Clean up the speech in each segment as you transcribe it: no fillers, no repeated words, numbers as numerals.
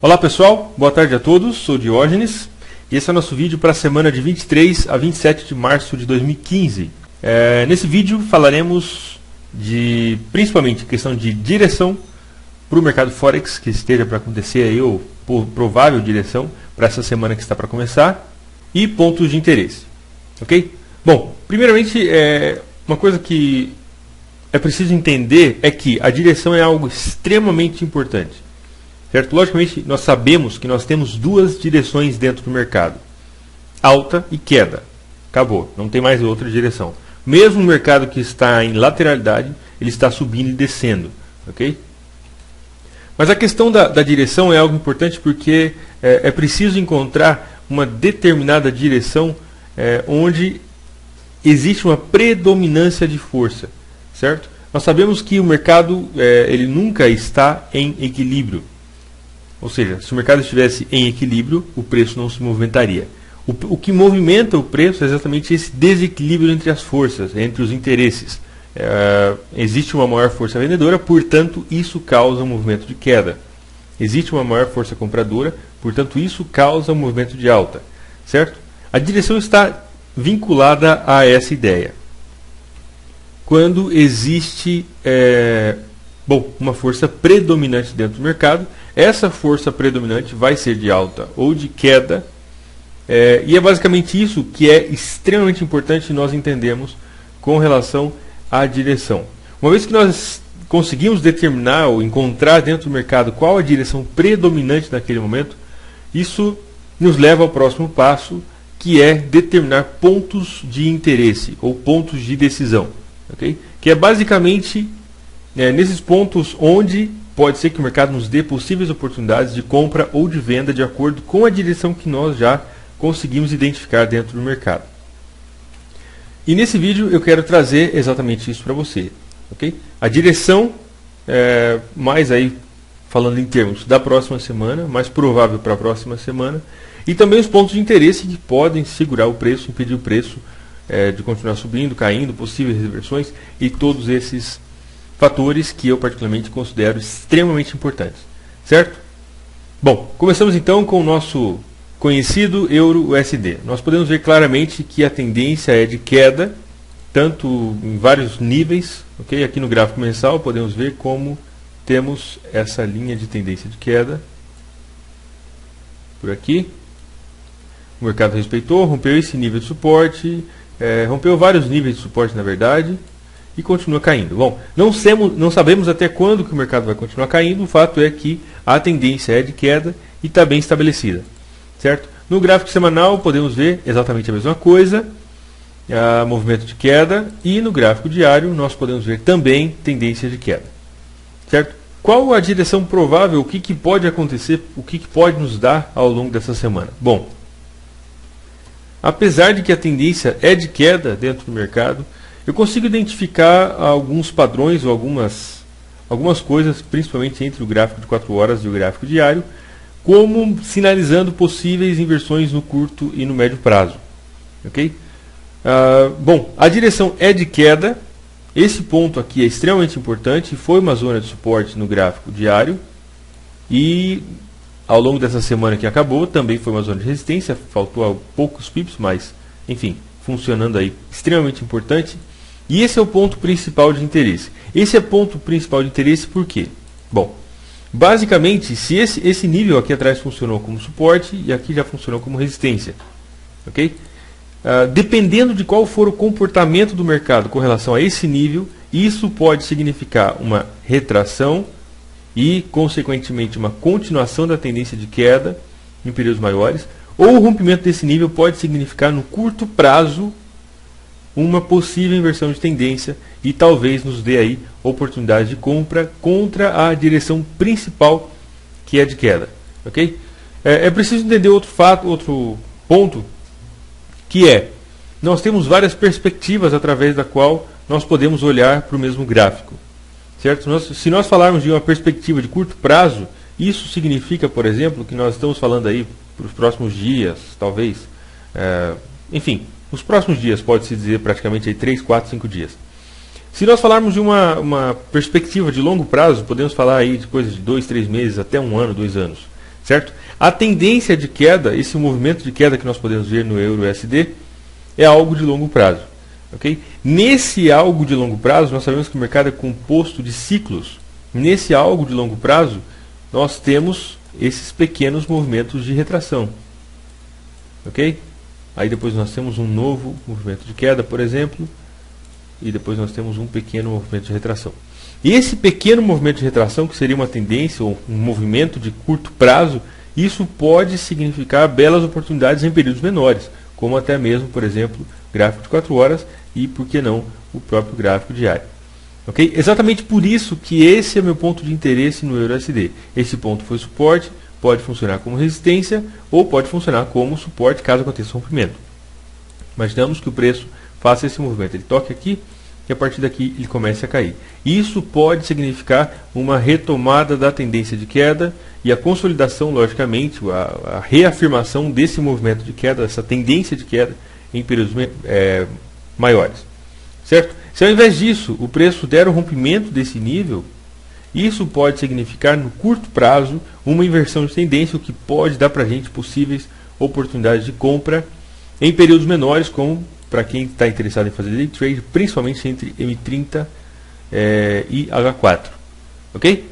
Olá pessoal, boa tarde a todos, sou Diógenes e esse é o nosso vídeo para a semana de 23 a 27 de março de 2015. Nesse vídeo falaremos de principalmente questão de direção para o mercado Forex que esteja para acontecer aí, ou provável direção para essa semana que está para começar, e pontos de interesse. Ok? Bom, primeiramente, uma coisa que é preciso entender é que a direção é algo extremamente importante. Certo? Logicamente, nós sabemos que nós temos duas direções dentro do mercado: alta e queda. Acabou, não tem mais outra direção. Mesmo o mercado que está em lateralidade, ele está subindo e descendo. Ok? Mas a questão da direção é algo importante porque é preciso encontrar uma determinada direção onde existe uma predominância de força. Certo? Nós sabemos que o mercado ele nunca está em equilíbrio. Ou seja, se o mercado estivesse em equilíbrio, o preço não se movimentaria. O que movimenta o preço é exatamente esse desequilíbrio entre as forças, entre os interesses. Existe uma maior força vendedora, portanto, isso causa um movimento de queda. Existe uma maior força compradora, portanto, isso causa um movimento de alta. Certo? A direção está vinculada a essa ideia. Quando existe uma força predominante dentro do mercado, essa força predominante vai ser de alta ou de queda, e é basicamente isso que é extremamente importante nós entendermos com relação à direção. Uma vez que nós conseguimos determinar ou encontrar dentro do mercado qual a direção predominante naquele momento, isso nos leva ao próximo passo, que é determinar pontos de interesse ou pontos de decisão. Okay? Que é basicamente nesses pontos onde pode ser que o mercado nos dê possíveis oportunidades de compra ou de venda de acordo com a direção que nós já conseguimos identificar dentro do mercado. E nesse vídeo eu quero trazer exatamente isso para você. Okay? A direção, mais aí falando em termos da próxima semana, mais provável para a próxima semana, e também os pontos de interesse que podem segurar o preço, impedir o preço de continuar subindo, caindo, possíveis reversões e todos esses fatores que eu particularmente considero extremamente importantes, certo? Bom, começamos então com o nosso conhecido Euro-USD. Nós podemos ver claramente que a tendência é de queda, tanto em vários níveis, ok? Aqui no gráfico mensal podemos ver como temos essa linha de tendência de queda, por aqui. O mercado respeitou, rompeu esse nível de suporte, rompeu vários níveis de suporte na verdade, e continua caindo. Bom, não sabemos até quando que o mercado vai continuar caindo, o fato é que a tendência é de queda e está bem estabelecida. Certo? No gráfico semanal podemos ver exatamente a mesma coisa, movimento de queda, e no gráfico diário nós podemos ver também tendência de queda. Certo? Qual a direção provável, o que pode acontecer, o que pode nos dar ao longo dessa semana? Bom, apesar de que a tendência é de queda dentro do mercado, eu consigo identificar alguns padrões ou algumas coisas, principalmente entre o gráfico de 4 horas e o gráfico diário, como sinalizando possíveis inversões no curto e no médio prazo. Okay? Bom, a direção é de queda. Esse ponto aqui é extremamente importante. Foi uma zona de suporte no gráfico diário. E ao longo dessa semana que acabou, também foi uma zona de resistência. Faltou poucos pips, mas enfim, funcionando aí, extremamente importante. E esse é o ponto principal de interesse. Esse é o ponto principal de interesse por quê? Bom, basicamente, se esse nível aqui atrás funcionou como suporte e aqui já funcionou como resistência, ok? Dependendo de qual for o comportamento do mercado com relação a esse nível, isso pode significar uma retração e, consequentemente, uma continuação da tendência de queda em períodos maiores, ou o rompimento desse nível pode significar, no curto prazo, uma possível inversão de tendência e talvez nos dê aí oportunidade de compra contra a direção principal, que é de queda. Okay? É preciso entender outro ponto, que nós temos várias perspectivas através da qual nós podemos olhar para o mesmo gráfico. Certo? Se nós falarmos de uma perspectiva de curto prazo, isso significa, por exemplo, que nós estamos falando aí para os próximos dias, talvez, enfim, os próximos dias, pode-se dizer praticamente aí 3, 4, 5 dias. Se nós falarmos de uma perspectiva de longo prazo, podemos falar aí de coisas de 2, 3 meses até 1 ano, 2 anos. certo? A tendência de queda, esse movimento de queda que nós podemos ver no EURUSD, é algo de longo prazo. Okay? Nesse algo de longo prazo, nós sabemos que o mercado é composto de ciclos. Nesse algo de longo prazo, nós temos esses pequenos movimentos de retração. Ok? Aí depois nós temos um novo movimento de queda, por exemplo, e depois nós temos um pequeno movimento de retração. E esse pequeno movimento de retração, que seria uma tendência ou um movimento de curto prazo, isso pode significar belas oportunidades em períodos menores, como até mesmo, por exemplo, gráfico de 4 horas e, por que não, o próprio gráfico diário. Okay? Exatamente por isso que esse é meu ponto de interesse no EURUSD. Esse ponto foi suporte, pode funcionar como resistência ou pode funcionar como suporte caso aconteça um rompimento. Imaginamos que o preço faça esse movimento, ele toque aqui e a partir daqui ele comece a cair. Isso pode significar uma retomada da tendência de queda e a consolidação, logicamente, a reafirmação desse movimento de queda, essa tendência de queda em períodos maiores. Certo? Se ao invés disso o preço der o rompimento desse nível, isso pode significar no curto prazo uma inversão de tendência, o que pode dar para a gente possíveis oportunidades de compra em períodos menores, como para quem está interessado em fazer day trade, principalmente entre M30 e H4. Ok?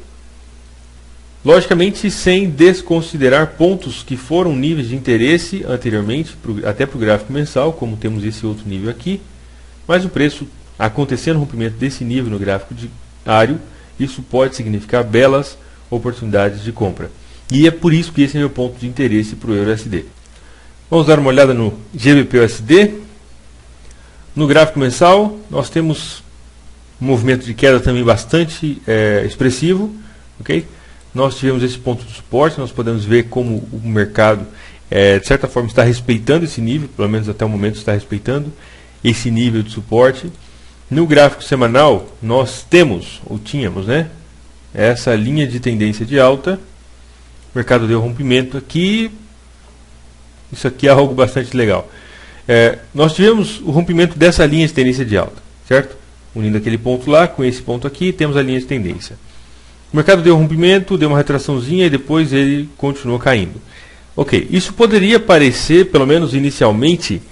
Logicamente, sem desconsiderar pontos que foram níveis de interesse anteriormente, até para o gráfico mensal, como temos esse outro nível aqui, mas o preço acontecendo o rompimento desse nível no gráfico diário, isso pode significar belas oportunidades de compra. E é por isso que esse é meu ponto de interesse para o EURUSD. Vamos dar uma olhada no GBP/USD. No gráfico mensal, nós temos um movimento de queda também bastante expressivo. Okay? Nós tivemos esse ponto de suporte, nós podemos ver como o mercado, de certa forma, está respeitando esse nível, pelo menos até o momento está respeitando esse nível de suporte. No gráfico semanal, nós temos, ou tínhamos, essa linha de tendência de alta. O mercado deu rompimento aqui. Isso aqui é algo bastante legal. Nós tivemos o rompimento dessa linha de tendência de alta, certo? Unindo aquele ponto lá com esse ponto aqui, temos a linha de tendência. O mercado deu rompimento, deu uma retraçãozinha e depois ele continuou caindo. Ok, isso poderia parecer, pelo menos inicialmente,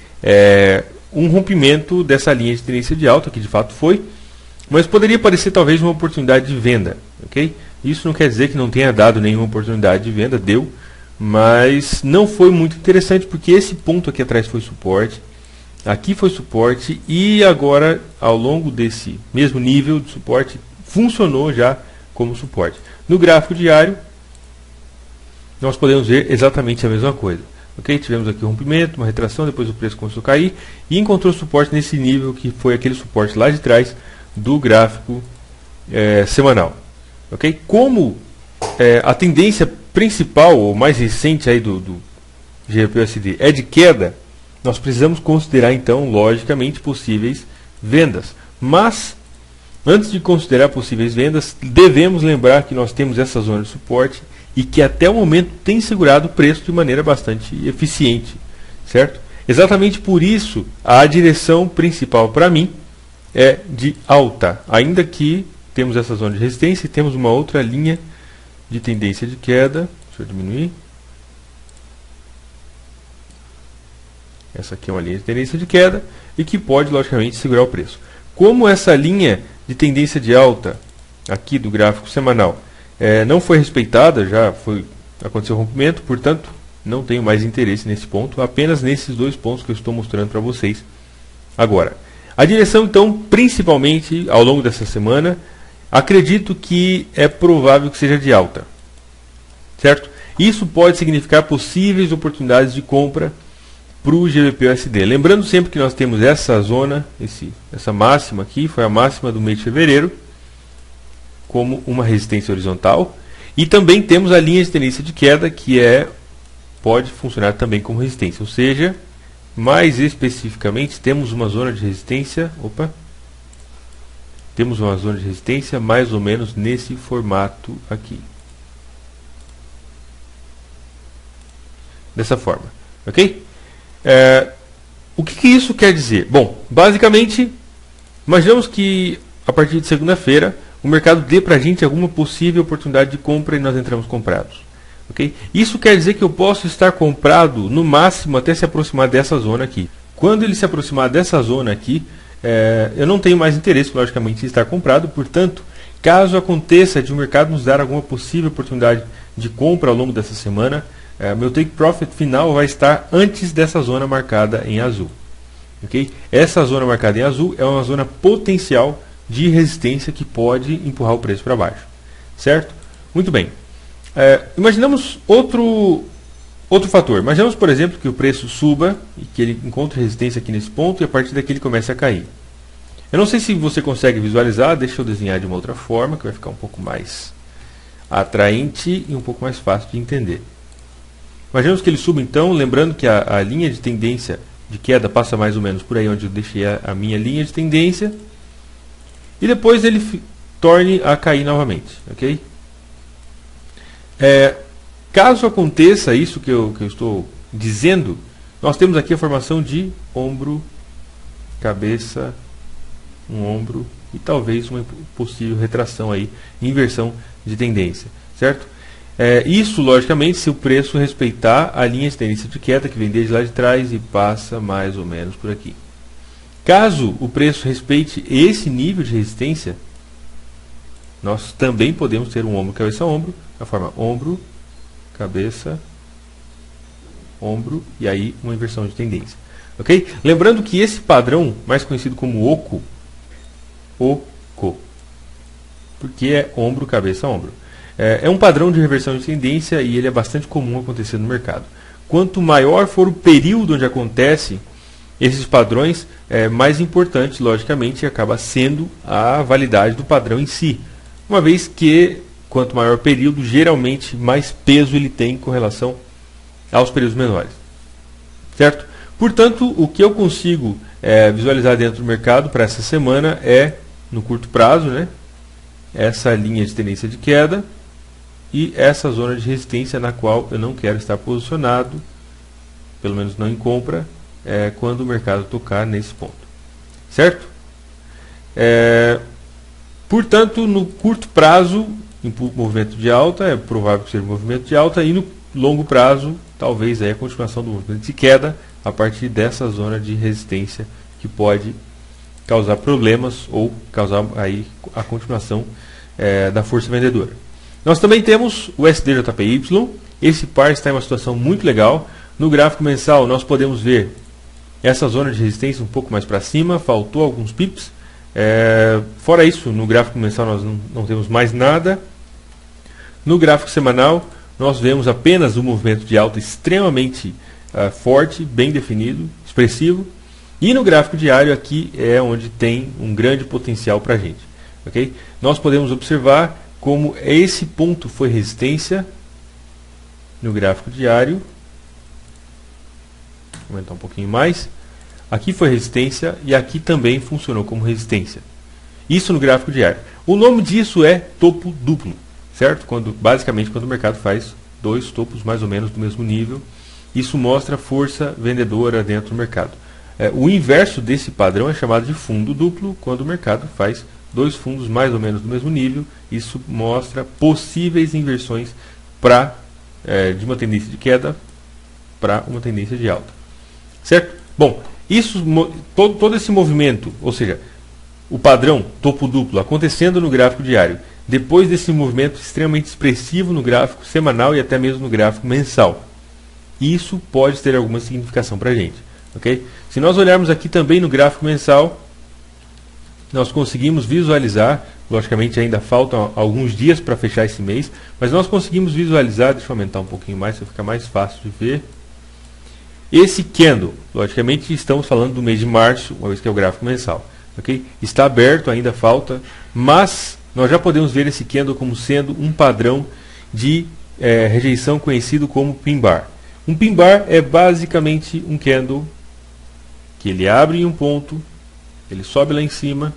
um rompimento dessa linha de tendência de alta, que de fato foi, mas poderia parecer talvez uma oportunidade de venda. Okay? Isso não quer dizer que não tenha dado nenhuma oportunidade de venda, deu, mas não foi muito interessante porque esse ponto aqui atrás foi suporte, aqui foi suporte e agora ao longo desse mesmo nível de suporte funcionou já como suporte. No gráfico diário nós podemos ver exatamente a mesma coisa. Okay? Tivemos aqui um rompimento, uma retração, depois o preço começou a cair e encontrou suporte nesse nível que foi aquele suporte lá de trás do gráfico semanal. Okay? Como a tendência principal ou mais recente aí do GBP/USD é de queda, nós precisamos considerar então, logicamente, possíveis vendas. Mas, antes de considerar possíveis vendas, devemos lembrar que nós temos essa zona de suporte e que até o momento tem segurado o preço de maneira bastante eficiente, certo? Exatamente por isso, a direção principal para mim é de alta, ainda que temos essa zona de resistência e temos uma outra linha de tendência de queda. Deixa eu diminuir. Essa aqui é uma linha de tendência de queda e que pode, logicamente, segurar o preço. Como essa linha de tendência de alta aqui do gráfico semanal não foi respeitada, já aconteceu o rompimento, portanto, não tenho mais interesse nesse ponto, apenas nesses dois pontos que eu estou mostrando para vocês agora. A direção, então, principalmente ao longo dessa semana, acredito que é provável que seja de alta, certo? Isso pode significar possíveis oportunidades de compra para o GBP/USD. Lembrando sempre que nós temos essa zona, essa máxima aqui, foi a máxima do mês de fevereiro, como uma resistência horizontal. E também temos a linha de tendência de queda, que pode funcionar também como resistência. Ou seja, mais especificamente, temos uma zona de resistência. Temos uma zona de resistência mais ou menos nesse formato aqui. Dessa forma. Ok? O que isso quer dizer? Bom, basicamente, imaginamos que a partir de segunda-feira o mercado dê para a gente alguma possível oportunidade de compra e nós entramos comprados. ok? Isso quer dizer que eu posso estar comprado no máximo até se aproximar dessa zona aqui. Quando ele se aproximar dessa zona aqui, eu não tenho mais interesse, logicamente, em estar comprado. Portanto, caso aconteça de o mercado nos dar alguma possível oportunidade de compra ao longo dessa semana, meu take profit final vai estar antes dessa zona marcada em azul. Okay? Essa zona marcada em azul é uma zona potencial de resistência que pode empurrar o preço para baixo. Certo? Muito bem. Imaginamos outro fator. Imaginamos, por exemplo, que o preço suba e que ele encontre resistência aqui nesse ponto e a partir daqui ele comece a cair. Eu não sei se você consegue visualizar, deixa eu desenhar de uma outra forma, que vai ficar um pouco mais atraente e um pouco mais fácil de entender. Imaginamos que ele suba então, lembrando que a linha de tendência de queda passa mais ou menos por aí onde eu deixei a minha linha de tendência, e depois ele torne a cair novamente, ok? Caso aconteça isso que eu estou dizendo, nós temos aqui a formação de ombro, cabeça, um ombro e talvez uma possível retração aí, inversão de tendência, certo? Isso, logicamente, se o preço respeitar a linha de tendência de queda que vem desde lá de trás e passa mais ou menos por aqui. Caso o preço respeite esse nível de resistência, nós também podemos ter um ombro, cabeça, ombro, na forma ombro, cabeça, ombro e aí uma inversão de tendência. Ok? Lembrando que esse padrão, mais conhecido como oco, porque é ombro, cabeça, ombro. É um padrão de reversão de tendência e ele é bastante comum acontecer no mercado. Quanto maior for o período onde acontece esses padrões, mais importante, logicamente, acaba sendo a validade do padrão em si. Uma vez que, quanto maior o período, geralmente mais peso ele tem com relação aos períodos menores. Certo? Portanto, o que eu consigo visualizar dentro do mercado para essa semana é, no curto prazo, né, essa linha de tendência de queda e essa zona de resistência na qual eu não quero estar posicionado, pelo menos não em compra, quando o mercado tocar nesse ponto. Certo? Portanto, no curto prazo, em movimento de alta, é provável que seja um movimento de alta, e no longo prazo, talvez a continuação do movimento de queda a partir dessa zona de resistência que pode causar problemas ou causar aí a continuação da força vendedora. Nós também temos o SDJPY. Esse par está em uma situação muito legal. No gráfico mensal nós podemos ver essa zona de resistência um pouco mais para cima, faltou alguns pips. Fora isso, no gráfico mensal nós não temos mais nada. No gráfico semanal nós vemos apenas um movimento de alta extremamente forte, bem definido, expressivo. E no gráfico diário aqui é onde tem um grande potencial para a gente. Okay? Nós podemos observar como esse ponto foi resistência no gráfico diário. Vou aumentar um pouquinho mais. Aqui foi resistência e aqui também funcionou como resistência. Isso no gráfico diário. O nome disso é topo duplo, certo? Basicamente quando o mercado faz dois topos mais ou menos do mesmo nível. Isso mostra força vendedora dentro do mercado. O inverso desse padrão é chamado de fundo duplo, quando o mercado faz dois fundos mais ou menos do mesmo nível. Isso mostra possíveis inversões de uma tendência de queda para uma tendência de alta. Certo? Bom, todo esse movimento, ou seja, o padrão topo duplo acontecendo no gráfico diário, depois desse movimento extremamente expressivo no gráfico semanal e até mesmo no gráfico mensal. Isso pode ter alguma significação para a gente. Okay? Se nós olharmos aqui também no gráfico mensal, nós conseguimos visualizar, logicamente ainda faltam alguns dias para fechar esse mês, mas nós conseguimos visualizar, deixa eu aumentar um pouquinho mais para ficar mais fácil de ver, esse candle. Logicamente estamos falando do mês de março, uma vez que é o gráfico mensal. Okay? Está aberto, ainda falta, mas nós já podemos ver esse candle como sendo um padrão de rejeição conhecido como pin bar. Um pin bar é basicamente um candle que ele abre em um ponto, ele sobe lá em cima,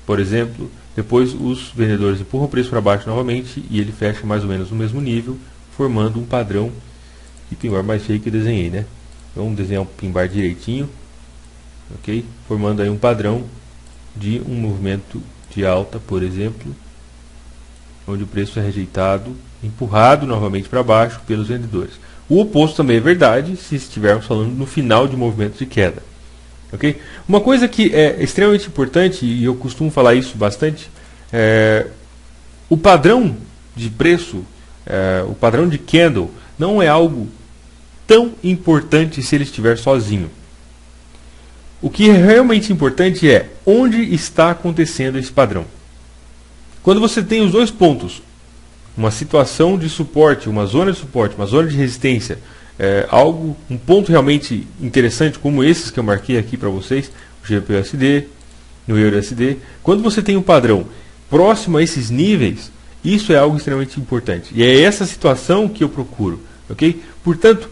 por exemplo, depois os vendedores empurram o preço para baixo novamente e ele fecha mais ou menos no mesmo nível, formando um padrão de pin bar mais feio que eu desenhei, né? Vamos desenhar um pin bar direitinho, ok? Formando aí um padrão de um movimento de alta, por exemplo, onde o preço é rejeitado empurrado novamente para baixo pelos vendedores. O oposto também é verdade se estivermos falando no final de movimento de queda. Okay? Uma coisa que é extremamente importante, e eu costumo falar isso bastante, o padrão de preço, o padrão de candle, não é algo tão importante se ele estiver sozinho. O que é realmente importante é onde está acontecendo esse padrão. Quando você tem os dois pontos, uma situação de suporte, uma zona de suporte, uma zona de resistência, um ponto realmente interessante como esses que eu marquei aqui para vocês, o GBP/USD, no EUR/USD, quando você tem um padrão próximo a esses níveis, isso é algo extremamente importante. E é essa situação que eu procuro. Okay? Portanto,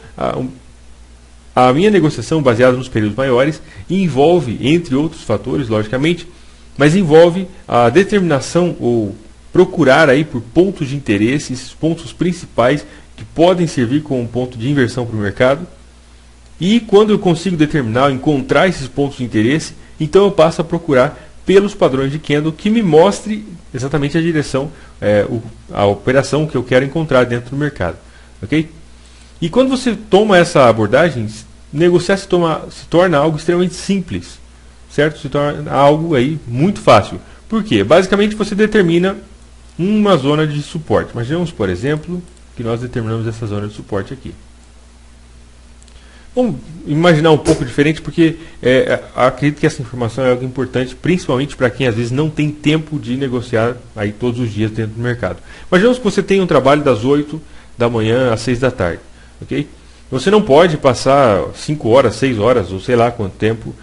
a minha negociação baseada nos períodos maiores envolve, entre outros fatores, logicamente, mas envolve a determinação ou procurar aí por pontos de interesse, esses pontos principais que podem servir como ponto de inversão para o mercado. E quando eu consigo determinar, encontrar esses pontos de interesse, então eu passo a procurar pelos padrões de candle que me mostre exatamente a direção, a operação que eu quero encontrar dentro do mercado. Okay? E quando você toma essa abordagem, negociar se torna algo extremamente simples, certo? Se torna algo aí muito fácil. Por quê? Basicamente você determina uma zona de suporte. Imaginemos, por exemplo, que nós determinamos essa zona de suporte aqui. Vamos imaginar um pouco diferente, porque acredito que essa informação é algo importante, principalmente para quem às vezes não tem tempo de negociar aí todos os dias dentro do mercado. Imaginemos que você tem um trabalho das 8 da manhã às 6 da tarde. Okay? Você não pode passar 5 horas, 6 horas, ou sei lá quanto tempo,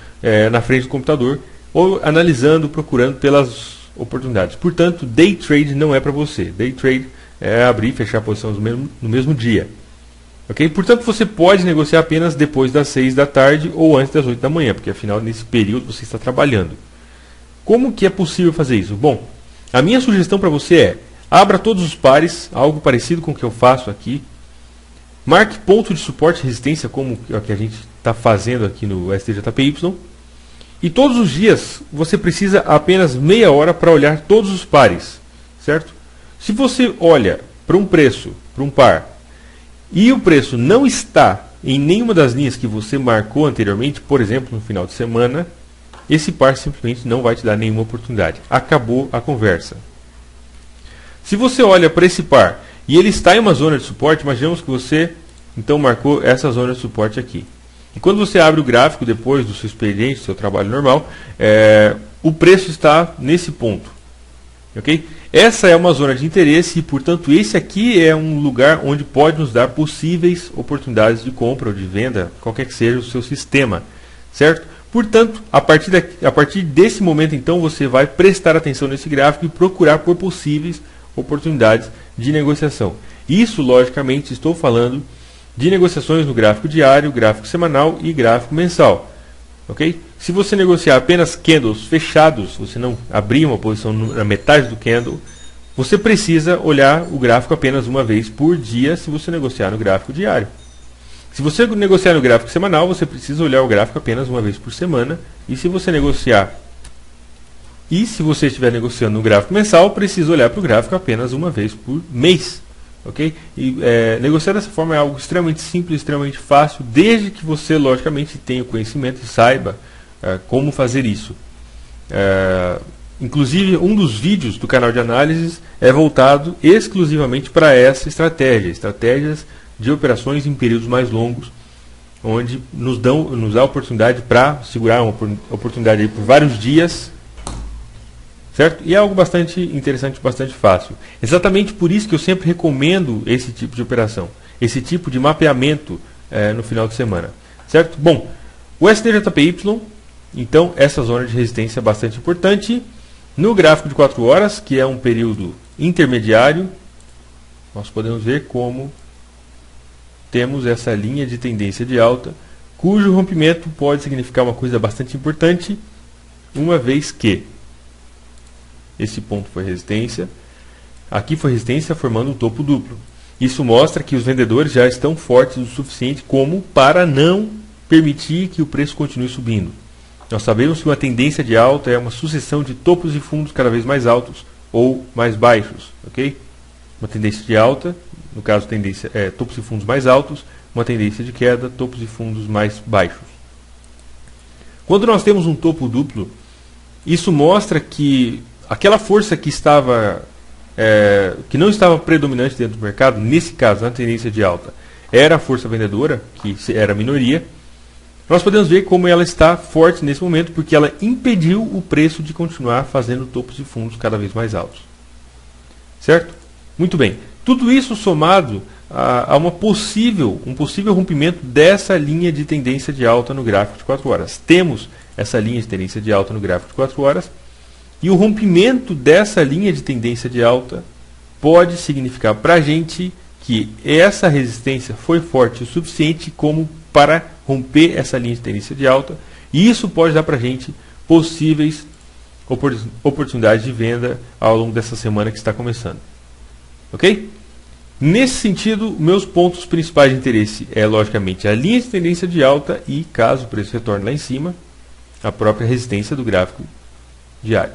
na frente do computador, ou analisando, procurando pelas oportunidades. Portanto, day trade não é para você. Day trade é abrir e fechar posições no mesmo dia. Okay? Portanto, você pode negociar apenas depois das 6 da tarde ou antes das 8 da manhã, porque afinal, nesse período, você está trabalhando. Como que é possível fazer isso? Bom, a minha sugestão para você é: abra todos os pares, algo parecido com o que eu faço aqui. Marque ponto de suporte e resistência, como é o que a gente está fazendo aqui no STJPY. E todos os dias você precisa apenas meia hora para olhar todos os pares, certo? Se você olha para um preço, para um par, e o preço não está em nenhuma das linhas que você marcou anteriormente, por exemplo, no final de semana, esse par simplesmente não vai te dar nenhuma oportunidade. Acabou a conversa. Se você olha para esse par e ele está em uma zona de suporte, imaginemos que você então marcou essa zona de suporte aqui. E quando você abre o gráfico depois do seu expediente, do seu trabalho normal, o preço está nesse ponto. Okay? Essa é uma zona de interesse e, portanto, esse aqui é um lugar onde pode nos dar possíveis oportunidades de compra ou de venda, qualquer que seja o seu sistema. Certo? Portanto, a partir desse momento, então, você vai prestar atenção nesse gráfico e procurar por possíveis oportunidades de negociação. Isso, logicamente, estou falando de negociações no gráfico diário, gráfico semanal e gráfico mensal. Okay? Se você negociar apenas candles fechados, você não abrir uma posição na metade do candle, você precisa olhar o gráfico apenas uma vez por dia se você negociar no gráfico diário. Se você negociar no gráfico semanal, você precisa olhar o gráfico apenas uma vez por semana. E se você estiver negociando no gráfico mensal, precisa olhar para o gráfico apenas uma vez por mês. Okay? E negociar dessa forma é algo extremamente simples, extremamente fácil, desde que você, logicamente, tenha o conhecimento e saiba como fazer isso. Inclusive, um dos vídeos do canal de análises é voltado exclusivamente para essa estratégia, estratégias de operações em períodos mais longos, onde nos dá a oportunidade para segurar uma oportunidade aí por vários dias. Certo? E é algo bastante interessante, bastante fácil. Exatamente por isso que eu sempre recomendo esse tipo de operação, esse tipo de mapeamento no final de semana. Certo? Bom, o STJPY, então, essa zona de resistência é bastante importante. No gráfico de 4 horas, que é um período intermediário, nós podemos ver como temos essa linha de tendência de alta, cujo rompimento pode significar uma coisa bastante importante, uma vez que esse ponto foi resistência, aqui foi resistência formando um topo duplo. Isso mostra que os vendedores já estão fortes o suficiente como para não permitir que o preço continue subindo. Nós sabemos que uma tendência de alta é uma sucessão de topos e fundos cada vez mais altos ou mais baixos. Okay? uma tendência de alta, no caso tendência topos e fundos mais altos, uma tendência de queda, topos e fundos mais baixos. Quando nós temos um topo duplo, isso mostra que aquela força que não estava predominante dentro do mercado, nesse caso, na tendência de alta, era a força vendedora, que era a minoria. Nós podemos ver como ela está forte nesse momento, porque ela impediu o preço de continuar fazendo topos e fundos cada vez mais altos. Certo? Muito bem. Tudo isso somado a um possível rompimento dessa linha de tendência de alta no gráfico de 4 horas. Temos essa linha de tendência de alta no gráfico de 4 horas, e o rompimento dessa linha de tendência de alta pode significar para a gente que essa resistência foi forte o suficiente como para romper essa linha de tendência de alta, e isso pode dar para a gente possíveis oportunidades de venda ao longo dessa semana que está começando. Ok? Nesse sentido, meus pontos principais de interesse é, logicamente, a linha de tendência de alta e, caso o preço retorne lá em cima, a própria resistência do gráfico diário.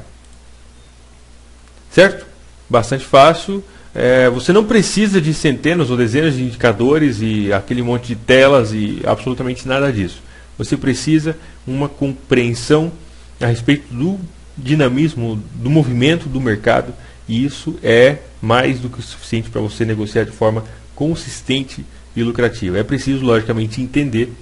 Certo? Bastante fácil. Você não precisa de centenas ou dezenas de indicadores e aquele monte de telas e absolutamente nada disso. Você precisa uma compreensão a respeito do dinamismo, do movimento do mercado, e isso é mais do que o suficiente para você negociar de forma consistente e lucrativa. É preciso, logicamente, entender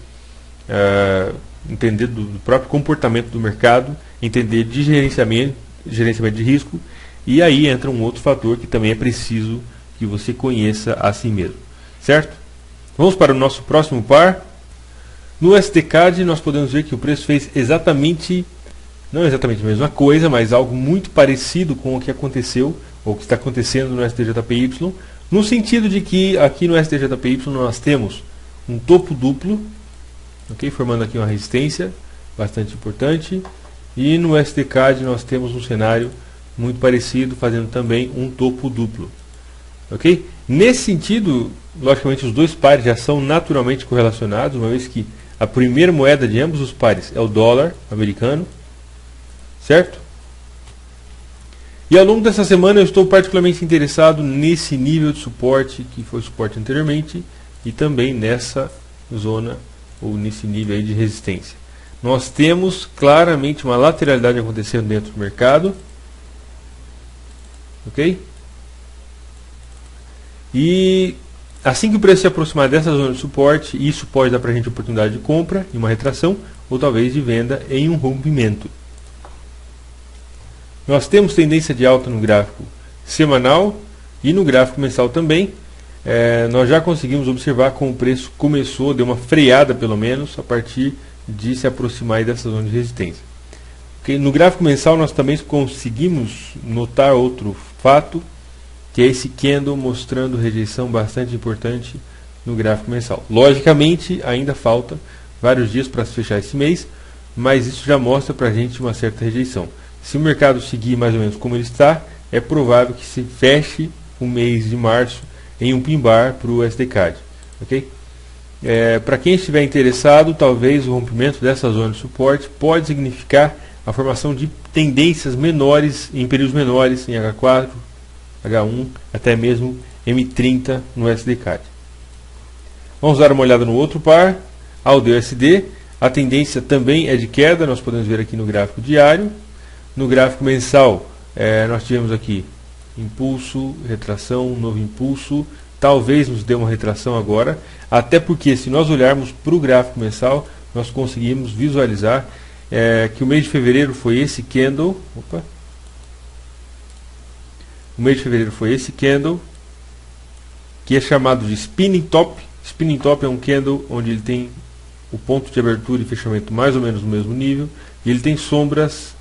do próprio comportamento do mercado, entender de gerenciamento de risco, e aí entra um outro fator que também é preciso que você conheça a si mesmo. Certo? Vamos para o nosso próximo par. No STCAD nós podemos ver que o preço fez não exatamente a mesma coisa, mas algo muito parecido com o que aconteceu, ou que está acontecendo no STJPY, no sentido de que aqui no STJPY nós temos um topo duplo, okay, formando aqui uma resistência bastante importante, e no STCAD nós temos um cenário muito parecido, fazendo também um topo duplo. Okay? Nesse sentido, logicamente os dois pares já são naturalmente correlacionados, uma vez que a primeira moeda de ambos os pares é o dólar americano. Certo? E ao longo dessa semana eu estou particularmente interessado nesse nível de suporte que foi suporte anteriormente, e também nessa zona ou nesse nível aí de resistência. Nós temos claramente uma lateralidade acontecendo dentro do mercado. Ok? E assim que o preço se aproximar dessa zona de suporte, isso pode dar para a gente oportunidade de compra em uma retração, ou talvez de venda em um rompimento. Nós temos tendência de alta no gráfico semanal e no gráfico mensal também. Nós já conseguimos observar como o preço começou, deu uma freada pelo menos, a partir de se aproximar dessa zona de resistência. Okay? No gráfico mensal nós também conseguimos notar outro fato, que é esse candle mostrando rejeição bastante importante no gráfico mensal. Logicamente ainda falta vários dias para se fechar esse mês, mas isso já mostra para a gente uma certa rejeição. Se o mercado seguir mais ou menos como ele está, é provável que se feche o mês de março em um pin bar para o STCAD. Okay? Para quem estiver interessado, talvez o rompimento dessa zona de suporte pode significar a formação de tendências menores, em períodos menores, em H4, H1, até mesmo M30 no STCAD. Vamos dar uma olhada no outro par, AUD-USD. A tendência também é de queda, nós podemos ver aqui no gráfico diário. No gráfico mensal, nós tivemos aqui impulso, retração, novo impulso. Talvez nos dê uma retração agora, até porque se nós olharmos para o gráfico mensal, nós conseguimos visualizar que o mês de fevereiro foi esse candle. O mês de fevereiro foi esse candle, que é chamado de spinning top. Spinning top é um candle onde ele tem o ponto de abertura e fechamento mais ou menos no mesmo nível, e ele tem sombras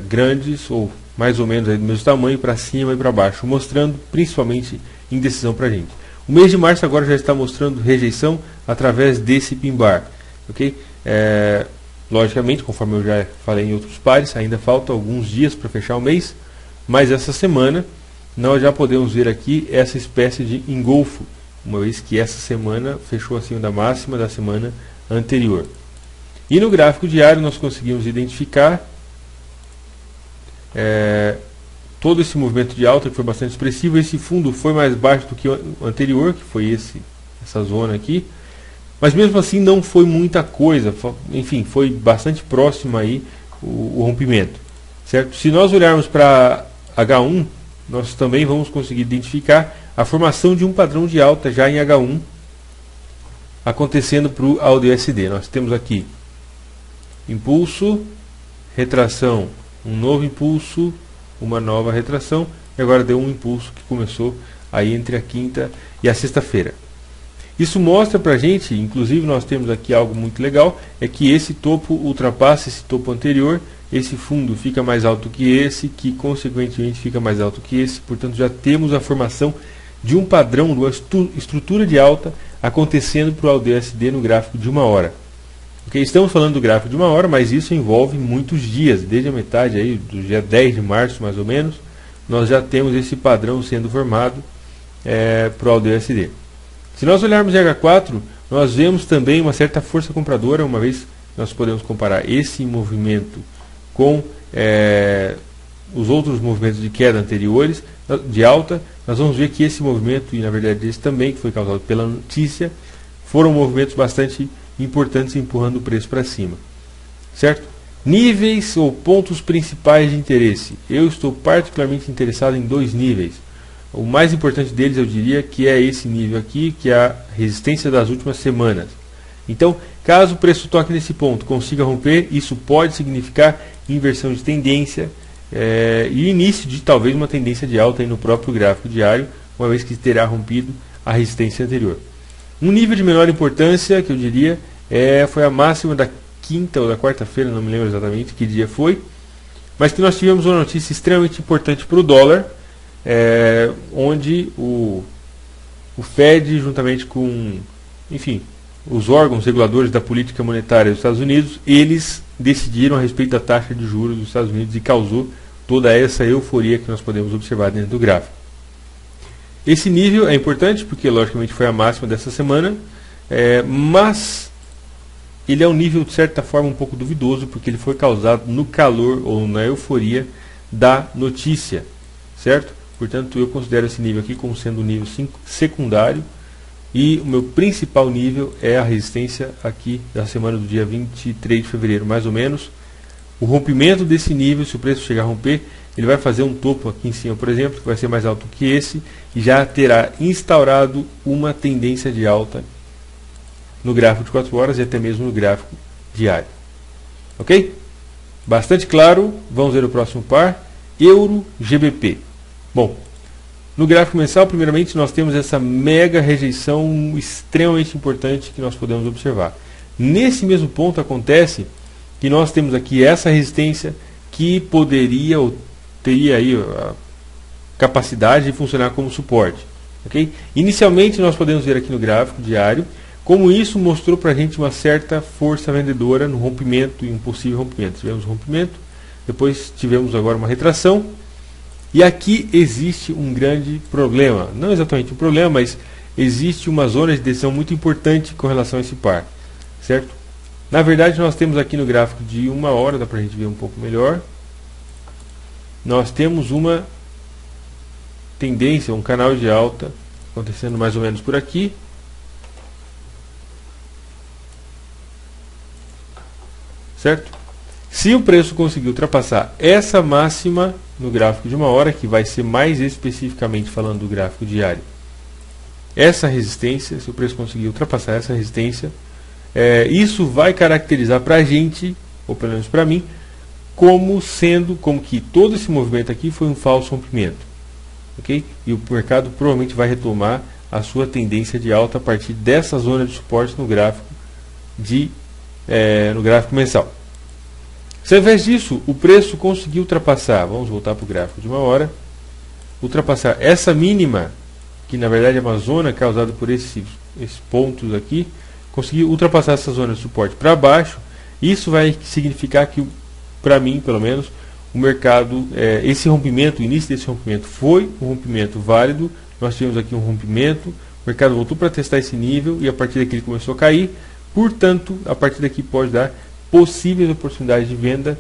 grandes ou mais ou menos aí do mesmo tamanho para cima e para baixo, mostrando principalmente indecisão para a gente. O mês de março agora já está mostrando rejeição através desse pin bar. Okay? Logicamente, conforme eu já falei em outros pares, ainda faltam alguns dias para fechar o mês, mas essa semana nós já podemos ver aqui essa espécie de engolfo, uma vez que essa semana fechou acima da máxima da semana anterior. E no gráfico diário nós conseguimos identificar todo esse movimento de alta que foi bastante expressivo. Esse fundo foi mais baixo do que o anterior, que foi essa zona aqui, mas mesmo assim não foi muita coisa, enfim, foi bastante próximo aí o rompimento, certo? Se nós olharmos para H1, nós também vamos conseguir identificar a formação de um padrão de alta já em H1 acontecendo para o AUD-USD. Nós temos aqui impulso, retração, um novo impulso, uma nova retração, e agora deu um impulso que começou aí entre a quinta e a sexta-feira. Isso mostra para a gente, inclusive nós temos aqui algo muito legal, é que esse topo ultrapassa esse topo anterior, esse fundo fica mais alto que esse, que consequentemente fica mais alto que esse, portanto já temos a formação de um padrão, de uma estrutura de alta acontecendo para o AUD-USD no gráfico de 1 hora. Okay? Estamos falando do gráfico de 1 hora, mas isso envolve muitos dias, desde a metade aí, do dia 10 de março mais ou menos, nós já temos esse padrão sendo formado para o AUD-USD. Se nós olharmos em H4, nós vemos também uma certa força compradora, uma vez que nós podemos comparar esse movimento com os outros movimentos de queda anteriores, de alta. Nós vamos ver que esse movimento, e na verdade esse também, que foi causado pela notícia, foram movimentos bastante importantes empurrando o preço para cima, certo? Níveis ou pontos principais de interesse. Eu estou particularmente interessado em dois níveis. O mais importante deles, eu diria, que é esse nível aqui, que é a resistência das últimas semanas. Então, caso o preço toque nesse ponto, consiga romper, isso pode significar inversão de tendência e início de talvez uma tendência de alta aí no próprio gráfico diário, uma vez que terá rompido a resistência anterior. Um nível de menor importância, que eu diria, foi a máxima da quinta ou da quarta-feira, não me lembro exatamente que dia foi, mas que nós tivemos uma notícia extremamente importante para o dólar, onde o Fed, juntamente com, enfim, os órgãos reguladores da política monetária dos Estados Unidos, eles decidiram a respeito da taxa de juros dos Estados Unidos e causou toda essa euforia que nós podemos observar dentro do gráfico. Esse nível é importante porque, logicamente, foi a máxima dessa semana, mas ele é um nível, de certa forma, um pouco duvidoso, porque ele foi causado no calor ou na euforia da notícia, certo? Portanto, eu considero esse nível aqui como sendo um nível secundário, e o meu principal nível é a resistência aqui da semana do dia 23 de fevereiro, mais ou menos. O rompimento desse nível, se o preço chegar a romper, ele vai fazer um topo aqui em cima, por exemplo, que vai ser mais alto que esse, e já terá instaurado uma tendência de alta no gráfico de 4 horas e até mesmo no gráfico diário. Ok? Bastante claro. Vamos ver o próximo par, Euro-GBP. Bom, no gráfico mensal, primeiramente, nós temos essa mega rejeição extremamente importante que nós podemos observar. Nesse mesmo ponto acontece que nós temos aqui essa resistência que poderia ou teria aí a capacidade de funcionar como suporte. Okay? Inicialmente, nós podemos ver aqui no gráfico diário como isso mostrou para a gente uma certa força vendedora no rompimento e um possível rompimento. Tivemos um rompimento, depois tivemos agora uma retração. E aqui existe um grande problema, não exatamente um problema, mas existe uma zona de decisão muito importante com relação a esse par, certo? Na verdade, nós temos aqui no gráfico de 1 hora, dá para a gente ver um pouco melhor, nós temos uma tendência, um canal de alta acontecendo mais ou menos por aqui, certo? Se o preço conseguir ultrapassar essa máxima no gráfico de 1 hora, que vai ser mais especificamente falando do gráfico diário, essa resistência, se o preço conseguir ultrapassar essa resistência, isso vai caracterizar para a gente, ou pelo menos para mim, como que todo esse movimento aqui foi um falso rompimento. Okay? E o mercado provavelmente vai retomar a sua tendência de alta a partir dessa zona de suporte no gráfico mensal. Se ao invés disso, o preço conseguiu ultrapassar, vamos voltar para o gráfico de 1 hora, ultrapassar essa mínima, que na verdade é uma zona causada por esses pontos aqui, conseguiu ultrapassar essa zona de suporte para baixo, isso vai significar que, para mim pelo menos, o mercado, esse rompimento, o início desse rompimento foi um rompimento válido, nós tivemos aqui um rompimento, o mercado voltou para testar esse nível e a partir daqui ele começou a cair, portanto, a partir daqui pode dar possíveis oportunidades de venda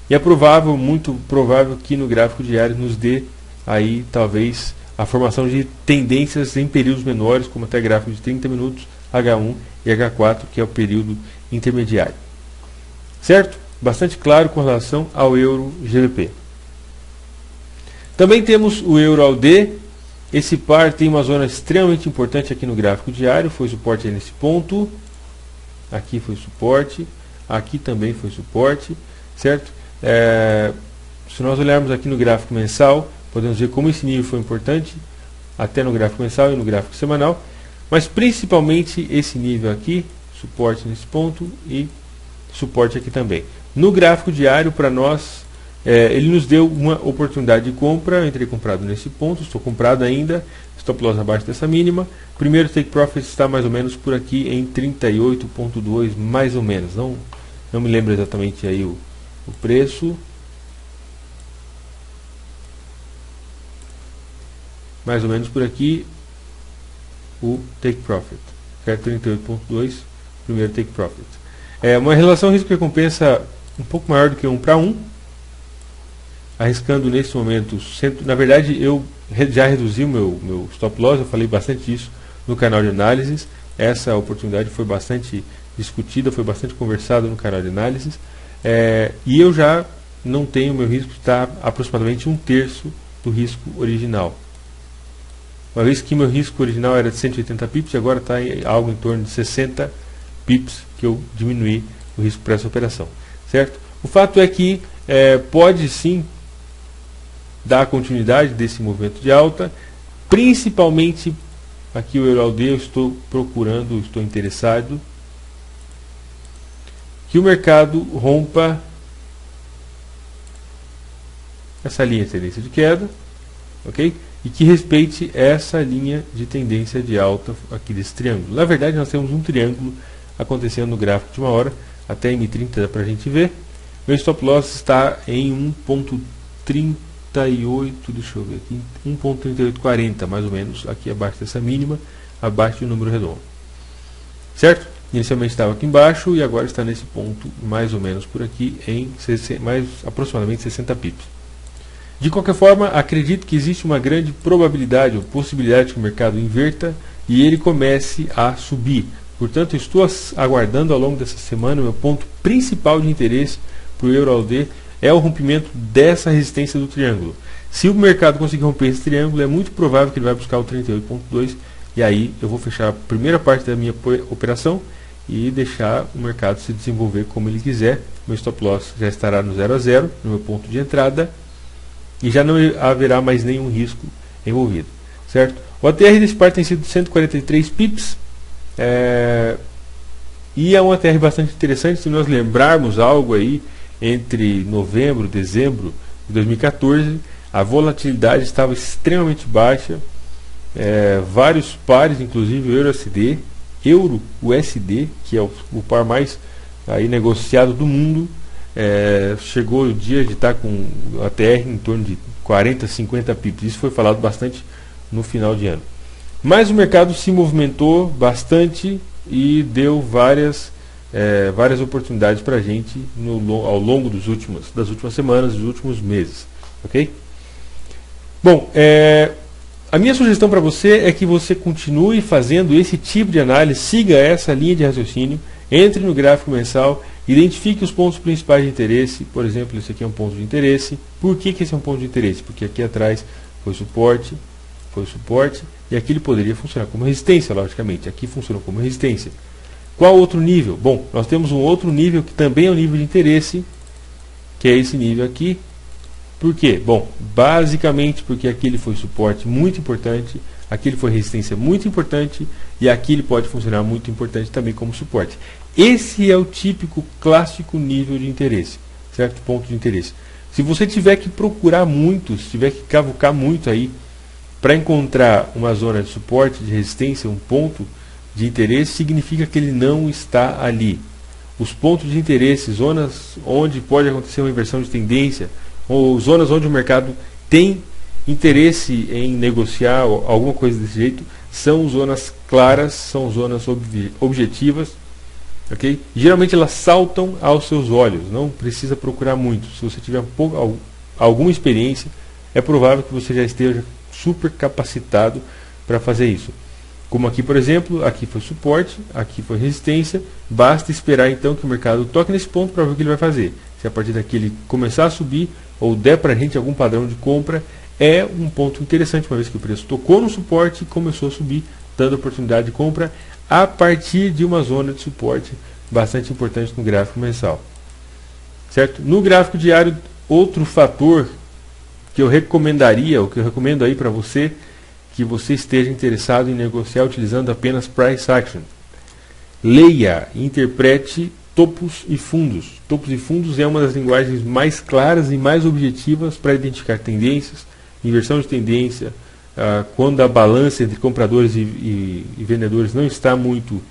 E é provável, muito provável, que no gráfico diário nos dê aí talvez a formação de tendências em períodos menores, como até gráfico de 30 minutos, H1 e H4, que é o período intermediário. Certo? Bastante claro com relação ao euro GBP. Também temos o euro AUD. Esse par tem uma zona extremamente importante aqui no gráfico diário, foi suporte nesse ponto, aqui foi suporte, aqui também foi suporte, certo? Se nós olharmos aqui no gráfico mensal, podemos ver como esse nível foi importante, até no gráfico mensal e no gráfico semanal, mas principalmente esse nível aqui, suporte nesse ponto e suporte aqui também. No gráfico diário, para nós, ele nos deu uma oportunidade de compra. Eu entrei comprado nesse ponto, estou comprado ainda, stop loss abaixo dessa mínima. Primeiro take profit está mais ou menos por aqui em 38.2, mais ou menos, não me lembro exatamente aí o preço, mais ou menos por aqui o take profit, certo? 38.2, primeiro take profit. É uma relação risco-recompensa um pouco maior do que 1 para 1, arriscando nesse momento, na verdade eu já reduzi o meu stop loss, eu falei bastante disso no canal de análises. Essa oportunidade foi bastante discutida, foi bastante conversada no canal de análises, e eu já não tenho, meu risco está aproximadamente 1/3 do risco original. Uma vez que meu risco original era de 180 pips, agora está em algo em torno de 60 pips que eu diminuí o risco para essa operação, certo? O fato é que pode sim dar continuidade desse movimento de alta, principalmente aqui o euro AUD. Eu estou procurando, estou interessado que o mercado rompa essa linha de tendência de queda, ok? E que respeite essa linha de tendência de alta aqui desse triângulo. Na verdade, nós temos um triângulo acontecendo no gráfico de 1 hora, até M30 dá para a gente ver. Meu stop loss está em 1.38, deixa eu ver aqui, 1.3840 mais ou menos, aqui abaixo dessa mínima, abaixo do número redondo, certo? Inicialmente estava aqui embaixo e agora está nesse ponto, mais ou menos por aqui, em aproximadamente 60 pips. De qualquer forma, acredito que existe uma grande probabilidade ou possibilidade que o mercado inverta e ele comece a subir. Portanto, eu estou aguardando ao longo dessa semana. O meu ponto principal de interesse para o euro AUD é o rompimento dessa resistência do triângulo. Se o mercado conseguir romper esse triângulo, é muito provável que ele vai buscar o 38.2, e aí eu vou fechar a primeira parte da minha operação e deixar o mercado se desenvolver como ele quiser. Meu stop loss já estará no 0 a 0, no meu ponto de entrada, e já não haverá mais nenhum risco envolvido, certo? O ATR desse par tem sido 143 pips, e é um ATR bastante interessante. Se nós lembrarmos algo aí entre novembro e dezembro de 2014, a volatilidade estava extremamente baixa, vários pares, inclusive o Euro-USD, que é o par mais aí negociado do mundo, chegou o dia de estar com a ATR em torno de 40, 50 pips. Isso foi falado bastante no final de ano. Mas o mercado se movimentou bastante e deu várias oportunidades para a gente ao longo das últimas semanas, dos últimos meses. Ok? Bom, a minha sugestão para você é que você continue fazendo esse tipo de análise, siga essa linha de raciocínio, entre no gráfico mensal, identifique os pontos principais de interesse. Por exemplo, esse aqui é um ponto de interesse. Por que esse é um ponto de interesse? Porque aqui atrás foi suporte, e aqui ele poderia funcionar como resistência, logicamente. Aqui funcionou como resistência. Qual outro nível? Bom, nós temos um outro nível que também é um nível de interesse, que é esse nível aqui. Por quê? Bom, basicamente porque aqui ele foi suporte muito importante, aqui ele foi resistência muito importante, e aqui ele pode funcionar muito importante também como suporte. Esse é o típico, clássico nível de interesse, certo? Ponto de interesse. Se você tiver que procurar muito, se tiver que cavucar muito aí para encontrar uma zona de suporte, de resistência, um ponto de interesse, significa que ele não está ali. Os pontos de interesse, zonas onde pode acontecer uma inversão de tendência, ou zonas onde o mercado tem interesse em negociar alguma coisa desse jeito, são zonas claras, são zonas objetivas, ok? Geralmente elas saltam aos seus olhos, não precisa procurar muito. Se você tiver alguma experiência, é provável que você já esteja super capacitado para fazer isso. Como aqui, por exemplo, aqui foi suporte, aqui foi resistência, basta esperar então que o mercado toque nesse ponto para ver o que ele vai fazer. Se a partir daqui ele começar a subir, ou der para a gente algum padrão de compra, é um ponto interessante, uma vez que o preço tocou no suporte e começou a subir, dando oportunidade de compra a partir de uma zona de suporte bastante importante no gráfico mensal. Certo? No gráfico diário, outro fator que eu recomendaria, ou que eu recomendo aí para você, que você esteja interessado em negociar utilizando apenas Price Action. Leia e interprete topos e fundos. Topos e fundos é uma das linguagens mais claras e mais objetivas para identificar tendências, inversão de tendência, quando a balança entre compradores e vendedores não está muito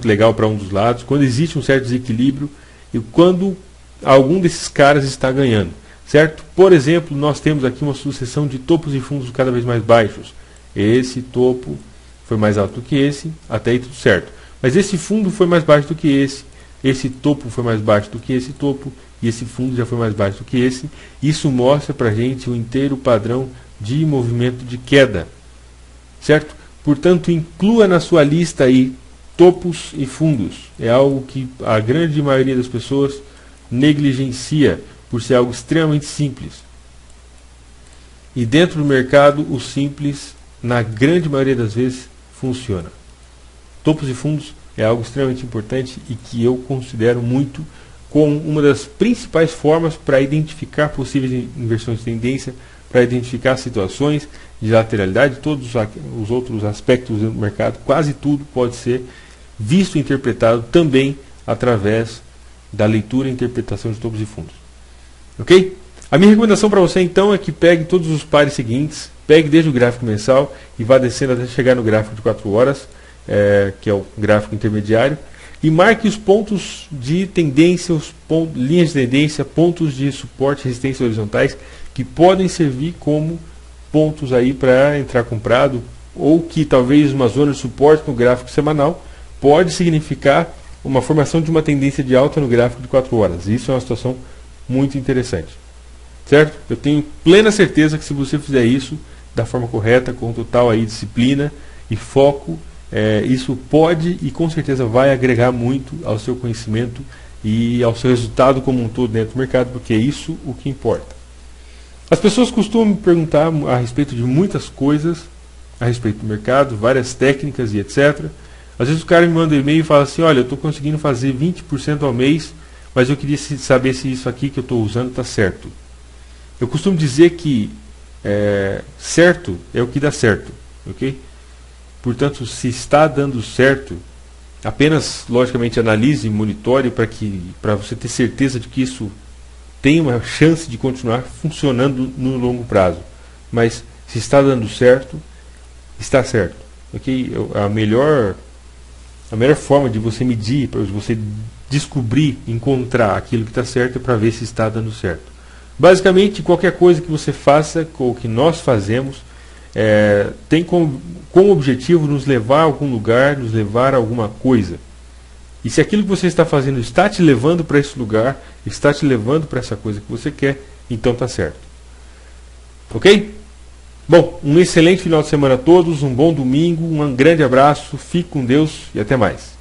legal para um dos lados, quando existe um certo desequilíbrio e quando algum desses caras está ganhando. Certo? Por exemplo, nós temos aqui uma sucessão de topos e fundos cada vez mais baixos. Esse topo foi mais alto do que esse, até aí tudo certo. Mas esse fundo foi mais baixo do que esse topo foi mais baixo do que esse topo, e esse fundo já foi mais baixo do que esse. Isso mostra para a gente o inteiro padrão de movimento de queda. Certo? Portanto, inclua na sua lista aí topos e fundos. É algo que a grande maioria das pessoas negligencia, por ser algo extremamente simples. E dentro do mercado, o simples, na grande maioria das vezes, funciona. Topos e fundos é algo extremamente importante e que eu considero muito como uma das principais formas para identificar possíveis inversões de tendência, para identificar situações de lateralidade, todos os outros aspectos do mercado, quase tudo pode ser visto e interpretado também através da leitura e interpretação de topos e fundos. Ok? A minha recomendação para você então é que pegue todos os pares seguintes, pegue desde o gráfico mensal e vá descendo até chegar no gráfico de 4 horas, que é o gráfico intermediário, e marque os pontos de tendência, linhas de tendência, pontos de suporte, resistência horizontais, que podem servir como pontos aí para entrar comprado, ou que talvez uma zona de suporte no gráfico semanal pode significar uma formação de uma tendência de alta no gráfico de 4 horas. Isso é uma situação muito interessante, certo? Eu tenho plena certeza que se você fizer isso da forma correta, com total aí disciplina e foco, isso pode e com certeza vai agregar muito ao seu conhecimento e ao seu resultado como um todo dentro do mercado, porque é isso o que importa. As pessoas costumam me perguntar a respeito de muitas coisas, a respeito do mercado, várias técnicas e etc. Às vezes o cara me manda um e-mail e fala assim: olha, eu estou conseguindo fazer 20% ao mês, mas eu queria saber se isso aqui que eu estou usando está certo. Eu costumo dizer que certo é o que dá certo, ok? Portanto, se está dando certo, apenas, logicamente, analise e monitore para você ter certeza de que isso tem uma chance de continuar funcionando no longo prazo. Mas se está dando certo, está certo, ok? A melhor forma de você medir, para você descobrir, encontrar aquilo que está certo, é para ver se está dando certo. Basicamente, qualquer coisa que você faça, ou que nós fazemos, tem como objetivo nos levar a algum lugar, nos levar a alguma coisa. E se aquilo que você está fazendo está te levando para esse lugar, está te levando para essa coisa que você quer, então está certo. Ok? Bom, um excelente final de semana a todos, um bom domingo, um grande abraço, fique com Deus e até mais.